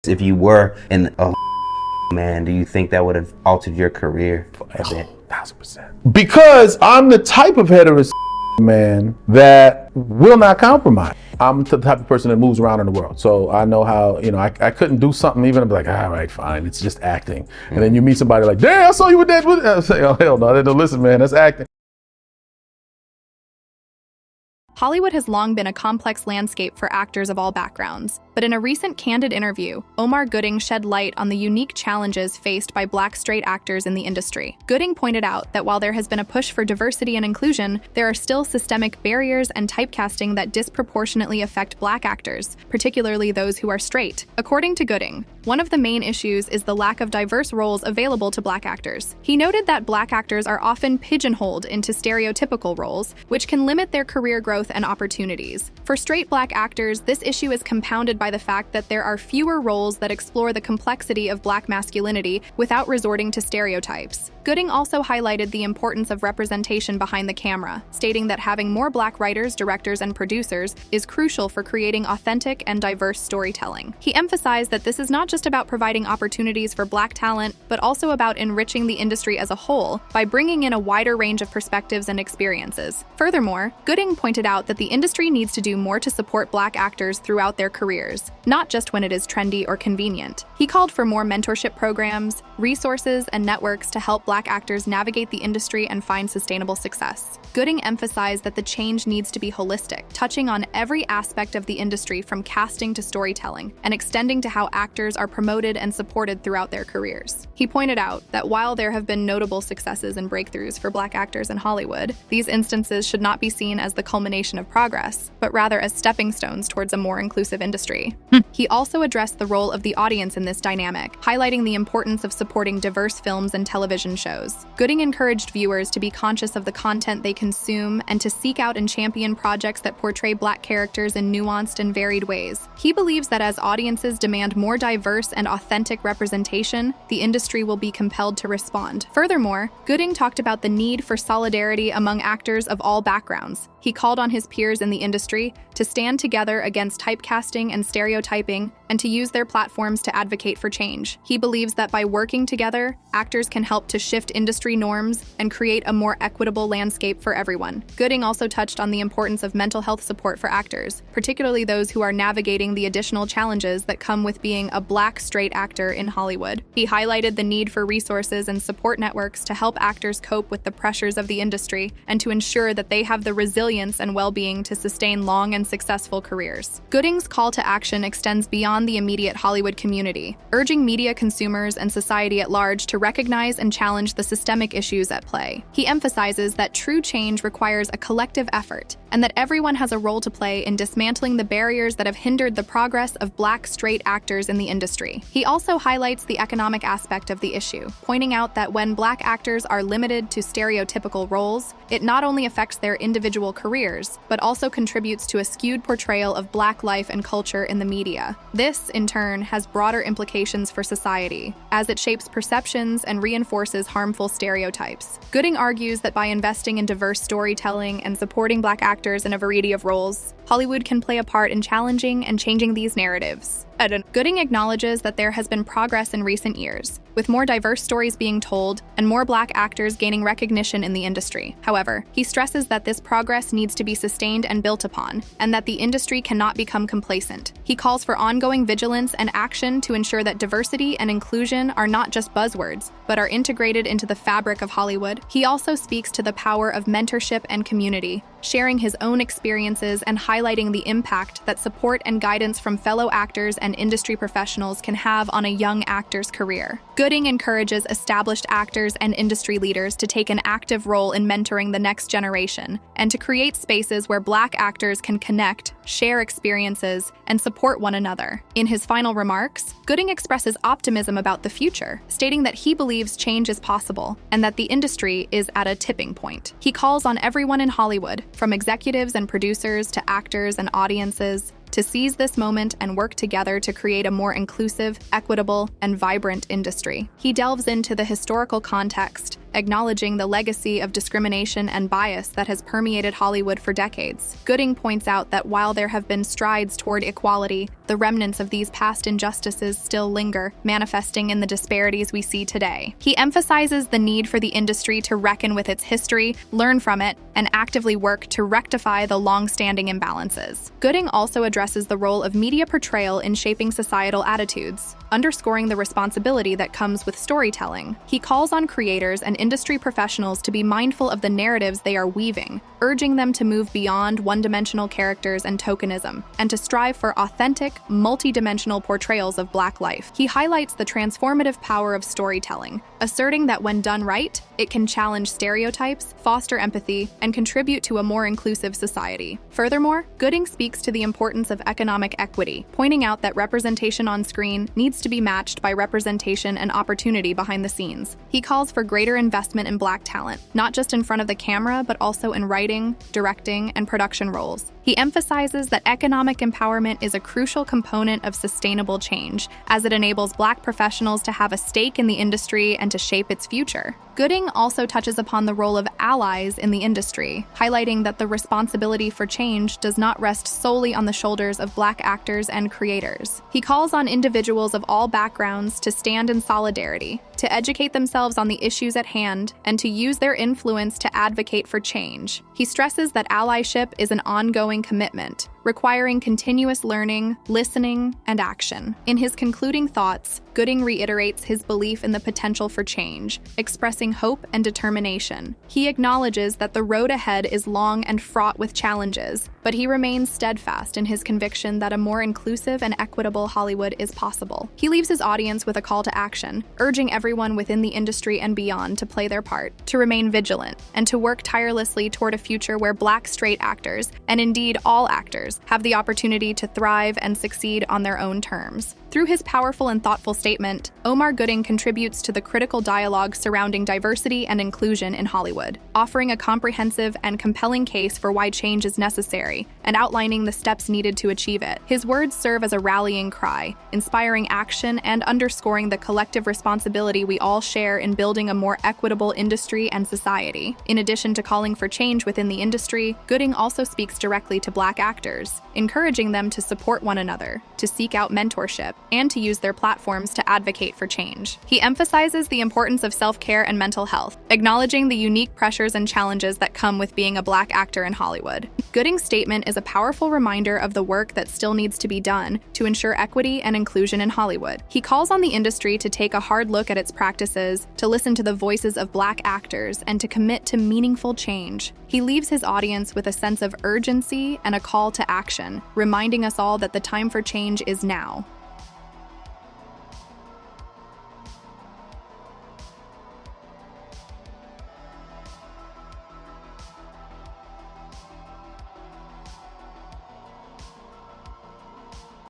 If you were in a man, do you think that would have altered your career a bit? 1,000%. Because I'm the type of heterosexual man that will not compromise. I'm the type of person that moves around in the world. So I know how, I couldn't do something even and be like, all right, fine, it's just acting. And then you meet somebody like, damn, I saw you with that. I say, oh, hell no, listen, man, that's acting. Hollywood has long been a complex landscape for actors of all backgrounds, but in a recent candid interview, Omar Gooding shed light on the unique challenges faced by Black straight actors in the industry. Gooding pointed out that while there has been a push for diversity and inclusion, there are still systemic barriers and typecasting that disproportionately affect Black actors, particularly those who are straight. According to Gooding, one of the main issues is the lack of diverse roles available to Black actors. He noted that Black actors are often pigeonholed into stereotypical roles, which can limit their career growth and opportunities. For straight Black actors, this issue is compounded by the fact that there are fewer roles that explore the complexity of Black masculinity without resorting to stereotypes. Gooding also highlighted the importance of representation behind the camera, stating that having more Black writers, directors, and producers is crucial for creating authentic and diverse storytelling. He emphasized that this is not just about providing opportunities for Black talent, but also about enriching the industry as a whole by bringing in a wider range of perspectives and experiences. Furthermore, Gooding pointed out that the industry needs to do more to support Black actors throughout their careers, not just when it is trendy or convenient. He called for more mentorship programs, resources, and networks to help Black actors navigate the industry and find sustainable success. Gooding emphasized that the change needs to be holistic, touching on every aspect of the industry from casting to storytelling, and extending to how actors are promoted and supported throughout their careers. He pointed out that while there have been notable successes and breakthroughs for Black actors in Hollywood, these instances should not be seen as the culmination of progress, but rather as stepping stones towards a more inclusive industry. He also addressed the role of the audience in this dynamic, highlighting the importance of supporting diverse films and television shows. Gooding encouraged viewers to be conscious of the content they consume and to seek out and champion projects that portray Black characters in nuanced and varied ways. He believes that as audiences demand more diverse and authentic representation, the industry will be compelled to respond. Furthermore, Gooding talked about the need for solidarity among actors of all backgrounds. He called on his peers in the industry to stand together against typecasting and stereotyping and to use their platforms to advocate for change. He believes that by working together, actors can help to shift industry norms and create a more equitable landscape for everyone. Gooding also touched on the importance of mental health support for actors, particularly those who are navigating the additional challenges that come with being a Black straight actor in Hollywood. He highlighted the need for resources and support networks to help actors cope with the pressures of the industry and to ensure that they have the resilience and well-being to sustain long and successful careers. Gooding's call to action extends beyond the immediate Hollywood community, urging media consumers and society at large to recognize and challenge the systemic issues at play. He emphasizes that true change requires a collective effort, and that everyone has a role to play in dismantling the barriers that have hindered the progress of Black straight actors in the industry. He also highlights the economic aspect of the issue, pointing out that when Black actors are limited to stereotypical roles, it not only affects their individual careers, but also contributes to a skewed portrayal of Black life and culture in the media. This, in turn, has broader implications for society, as it shapes perceptions and reinforces harmful stereotypes. Gooding argues that by investing in diverse storytelling and supporting Black actors in a variety of roles, Hollywood can play a part in challenging and changing these narratives. Gooding acknowledges that there has been progress in recent years, with more diverse stories being told and more Black actors gaining recognition in the industry. However, he stresses that this progress needs to be sustained and built upon, and that the industry cannot become complacent. He calls for ongoing vigilance and action to ensure that diversity and inclusion are not just buzzwords, but are integrated into the fabric of Hollywood. He also speaks to the power of mentorship and community, sharing his own experiences and highlighting the impact that support and guidance from fellow actors and industry professionals can have on a young actor's career. Gooding encourages established actors and industry leaders to take an active role in mentoring the next generation and to create spaces where Black actors can connect, share experiences, and support one another. In his final remarks, Gooding expresses optimism about the future, stating that he believes change is possible and that the industry is at a tipping point. He calls on everyone in Hollywood, from executives and producers to actors and audiences, to seize this moment and work together to create a more inclusive, equitable, and vibrant industry. He delves into the historical context, acknowledging the legacy of discrimination and bias that has permeated Hollywood for decades. Gooding points out that while there have been strides toward equality, the remnants of these past injustices still linger, manifesting in the disparities we see today. He emphasizes the need for the industry to reckon with its history, learn from it, and actively work to rectify the long-standing imbalances. Gooding also addresses the role of media portrayal in shaping societal attitudes, underscoring the responsibility that comes with storytelling. He calls on creators and industry professionals to be mindful of the narratives they are weaving, urging them to move beyond one-dimensional characters and tokenism, and to strive for authentic, multi-dimensional portrayals of Black life. He highlights the transformative power of storytelling, asserting that when done right, it can challenge stereotypes, foster empathy, and contribute to a more inclusive society. Furthermore, Gooding speaks to the importance of economic equity, pointing out that representation on screen needs to be matched by representation and opportunity behind the scenes. He calls for greater investment in Black talent, not just in front of the camera, but also in writing, directing, and production roles. He emphasizes that economic empowerment is a crucial component of sustainable change, as it enables Black professionals to have a stake in the industry and to shape its future. Gooding also touches upon the role of allies in the industry, highlighting that the responsibility for change does not rest solely on the shoulders of Black actors and creators. He calls on individuals of all backgrounds to stand in solidarity, to educate themselves on the issues at hand, and to use their influence to advocate for change. He stresses that allyship is an ongoing commitment, requiring continuous learning, listening, and action. In his concluding thoughts, Gooding reiterates his belief in the potential for change, expressing hope and determination. He acknowledges that the road ahead is long and fraught with challenges, but he remains steadfast in his conviction that a more inclusive and equitable Hollywood is possible. He leaves his audience with a call to action, urging everyone within the industry and beyond to play their part, to remain vigilant, and to work tirelessly toward a future where Black straight actors, and indeed all actors, have the opportunity to thrive and succeed on their own terms. Through his powerful and thoughtful statement, Omar Gooding contributes to the critical dialogue surrounding diversity and inclusion in Hollywood, offering a comprehensive and compelling case for why change is necessary and outlining the steps needed to achieve it. His words serve as a rallying cry, inspiring action and underscoring the collective responsibility we all share in building a more equitable industry and society. In addition to calling for change within the industry, Gooding also speaks directly to Black actors, encouraging them to support one another, to seek out mentorship, and to use their platforms to advocate for change. He emphasizes the importance of self-care and mental health, acknowledging the unique pressures and challenges that come with being a Black actor in Hollywood. Gooding's statement is a powerful reminder of the work that still needs to be done to ensure equity and inclusion in Hollywood. He calls on the industry to take a hard look at its practices, to listen to the voices of Black actors, and to commit to meaningful change. He leaves his audience with a sense of urgency and a call to action, reminding us all that the time for change is now.